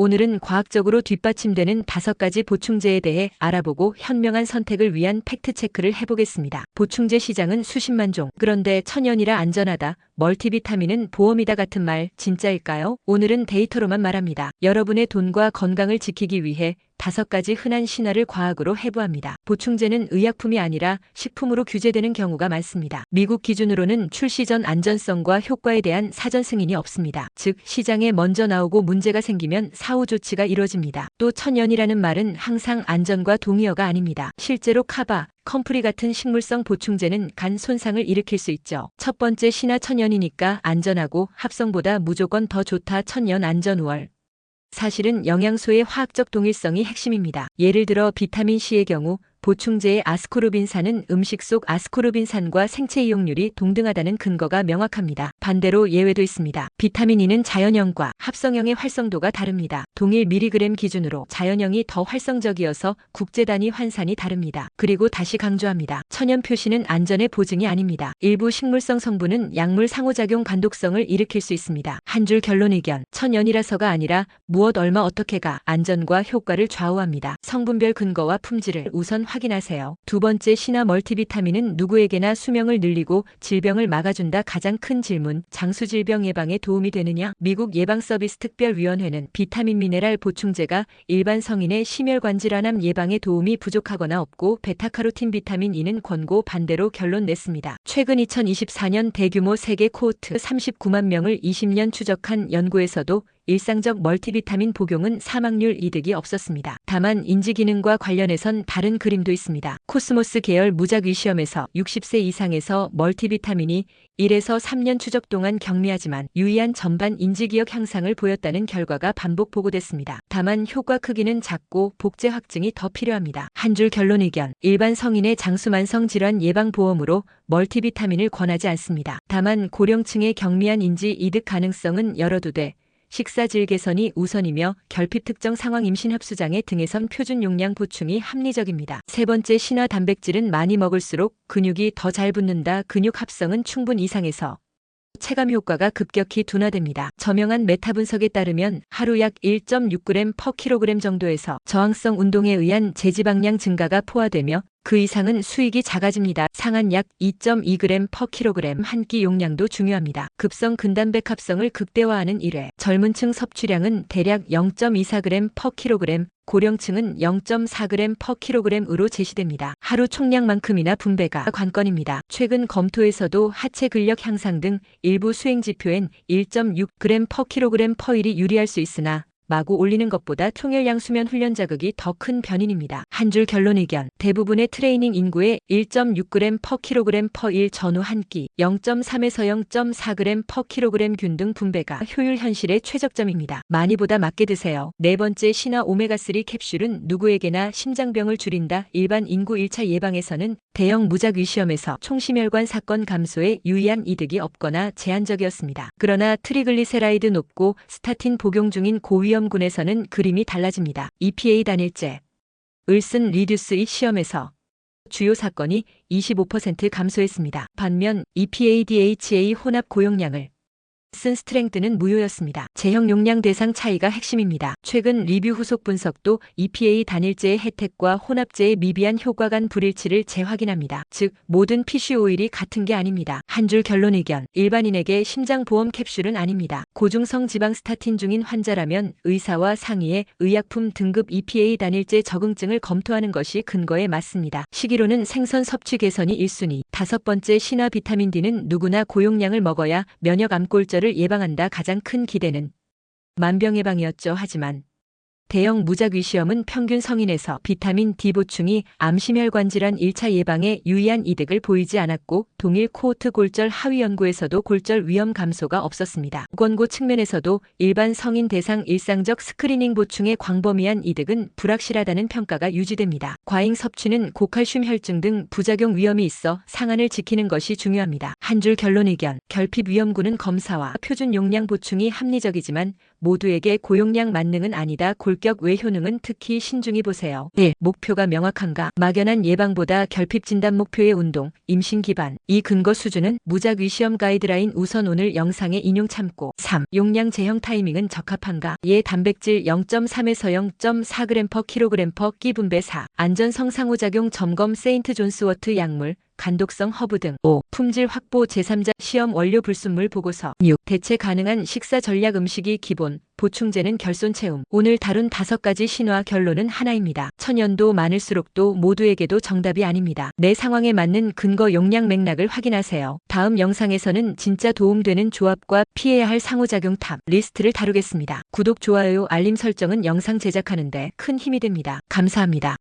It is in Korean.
오늘은 과학적으로 뒷받침되는 5가지 보충제에 대해 알아보고 현명한 선택을 위한 팩트체크를 해보겠습니다. 보충제 시장은 수십만 종. 그런데 천연이라 안전하다, 멀티비타민은 보험이다 같은 말 진짜일까요? 오늘은 데이터로만 말합니다. 여러분의 돈과 건강을 지키기 위해 5가지 흔한 신화를 과학으로 해부합니다. 보충제는 의약품이 아니라 식품으로 규제되는 경우가 많습니다. 미국 기준으로는 출시 전 안전성과 효과에 대한 사전 승인이 없습니다. 즉, 시장에 먼저 나오고 문제가 생기면 사후 조치가 이루어집니다. 또 천연이라는 말은 항상 안전과 동의어가 아닙니다. 실제로 카바, 컴프리 같은 식물성 보충제는 간 손상을 일으킬 수 있죠. 첫 번째 신화 천연이니까 안전하고 합성보다 무조건 더 좋다. 천연 안전 우월. 사실은 영양소의 화학적 동일성이 핵심입니다. 예를 들어 비타민C의 경우 보충제의 아스코르빈산은 음식 속 아스코르빈산과 생체 이용률이 동등하다는 근거가 명확합니다. 반대로 예외도 있습니다. 비타민 E는 자연형과 합성형의 활성도가 다릅니다. 동일 미리그램 기준으로 자연형이 더 활성적이어서 국제 단위 환산이 다릅니다. 그리고 다시 강조합니다. 천연 표시는 안전의 보증이 아닙니다. 일부 식물성 성분은 약물 상호작용 간독성을 일으킬 수 있습니다. 한 줄 결론 의견. 천연이라서가 아니라 무엇 얼마 어떻게가 안전과 효과를 좌우합니다. 성분별 근거와 품질을 우선 확인하세요. 두 번째 신화 멀티비타민은 누구에게나 수명을 늘리고 질병을 막아준다. 가장 큰 질문, 장수질병 예방에 도움이 되느냐? 미국 예방서비스특별위원회는 비타민 미네랄 보충제가 일반 성인의 심혈관 질환암 예방에 도움이 부족하거나 없고 베타카로틴 비타민 E는 권고 반대로 결론 냈습니다. 최근 2024년 대규모 세계 코호트 39만 명을 20년 추적한 연구에서도 일상적 멀티비타민 복용은 사망률 이득이 없었습니다. 다만 인지 기능과 관련해선 다른 그림도 있습니다. 코스모스 계열 무작위 시험에서 60세 이상에서 멀티비타민이 1에서 3년 추적 동안 경미하지만 유의한 전반 인지기억 향상을 보였다는 결과가 반복 보고됐습니다. 다만 효과 크기는 작고 복제 확증이 더 필요합니다. 한 줄 결론 의견. 일반 성인의 장수만성 질환 예방 보험으로 멀티비타민을 권하지 않습니다. 다만 고령층의 경미한 인지 이득 가능성은 열어두되 식사질 개선이 우선이며 결핍 특정 상황 임신 합수장애 등에선 표준 용량 보충이 합리적입니다. 세 번째 신화 단백질은 많이 먹을수록 근육이 더 잘 붙는다. 근육 합성은 충분 이상에서 체감 효과가 급격히 둔화됩니다. 저명한 메타 분석에 따르면 하루 약 1.6g/kg 정도에서 저항성 운동에 의한 제지방량 증가가 포화되며 그 이상은 수익이 작아집니다. 상한 약 2.2g/kg 한 끼 용량도 중요합니다. 급성 근단백 합성을 극대화하는 1회. 젊은 층 섭취량은 대략 0.24g/kg, 고령층은 0.4g/kg으로 제시됩니다. 하루 총량만큼이나 분배가 관건입니다. 최근 검토에서도 하체 근력 향상 등 일부 수행 지표엔 1.6g/kg/일이 유리할 수 있으나 마구 올리는 것보다 총열량 수면 훈련 자극이 더 큰 변인입니다. 한 줄 결론 의견. 대부분의 트레이닝 인구의 1.6g/kg/일 전후 한 끼, 0.3에서 0.4g/kg 균 등 분배가 효율 현실의 최적점입니다. 많이보다 맞게 드세요. 네 번째 신화 오메가3 캡슐은 누구에게나 심장병을 줄인다. 일반 인구 1차 예방에서는 대형 무작위 시험에서 총심혈관 사건 감소에 유의한 이득이 없거나 제한적이었습니다. 그러나 트리글리세라이드 높고 스타틴 복용 중인 고위험군에서는 그림이 달라집니다. EPA 단일제 을쓴 리듀스 이 시험에서 주요 사건이 25% 감소했습니다. 반면 EPA-DHA 혼합 고용량을 쓴 스트렝드는 무효였습니다. 제형 용량 대상 차이가 핵심입니다. 최근 리뷰 후속 분석도 EPA 단일제의 혜택과 혼합제의 미비한 효과 간 불일치를 재확인합니다. 즉, 모든 PC 오일이 같은 게 아닙니다. 한 줄 결론 의견. 일반인에게 심장보험 캡슐은 아닙니다. 고중성 지방 스타틴 중인 환자라면 의사와 상의해 의약품 등급 EPA 단일제 적응증을 검토하는 것이 근거에 맞습니다. 시기로는 생선 섭취 개선이 1순위. 5번째 신화 비타민 D는 누구나 고용량을 먹어야 면역 암골절 을 예방한다. 가장 큰 기대는 만병 예방이었죠. 하지만 대형 무작위 시험은 평균 성인에서 비타민 D 보충이 암심혈관 질환 1차 예방에 유의한 이득을 보이지 않았고 동일 코호트 골절 하위 연구에서도 골절 위험 감소가 없었습니다. 권고 측면에서도 일반 성인 대상 일상적 스크리닝 보충의 광범위한 이득은 불확실하다는 평가가 유지됩니다. 과잉 섭취는 고칼슘 혈증 등 부작용 위험이 있어 상한을 지키는 것이 중요합니다. 한 줄 결론 의견. 결핍 위험군은 검사와 표준 용량 보충이 합리적이지만 모두에게 고용량 만능은 아니다. 골격 외 효능은 특히 신중히 보세요. 1. 목표가 명확한가? 막연한 예방보다 결핍 진단 목표의 운동, 임신 기반. 이 근거 수준은 무작 위시험 가이드라인. 우선 오늘 영상의 인용 참고. 3. 용량 제형 타이밍은 적합한가? 예, 단백질 0.3에서 0.4g/kg 끼 분배. 4. 안전성 상호작용 점검. 세인트 존스워트 약물, 간독성 허브 등. 5. 품질 확보 제3자 시험 원료 불순물 보고서. 6. 대체 가능한 식사 전략. 음식이 기본, 보충제는 결손 채움. 오늘 다룬 5가지 신화 결론은 하나입니다. 천연도 많을수록도 모두에게도 정답이 아닙니다. 내 상황에 맞는 근거 용량 맥락을 확인하세요. 다음 영상에서는 진짜 도움되는 조합과 피해야 할 상호작용 탑 리스트를 다루겠습니다. 구독, 좋아요, 알림 설정은 영상 제작하는데 큰 힘이 됩니다. 감사합니다.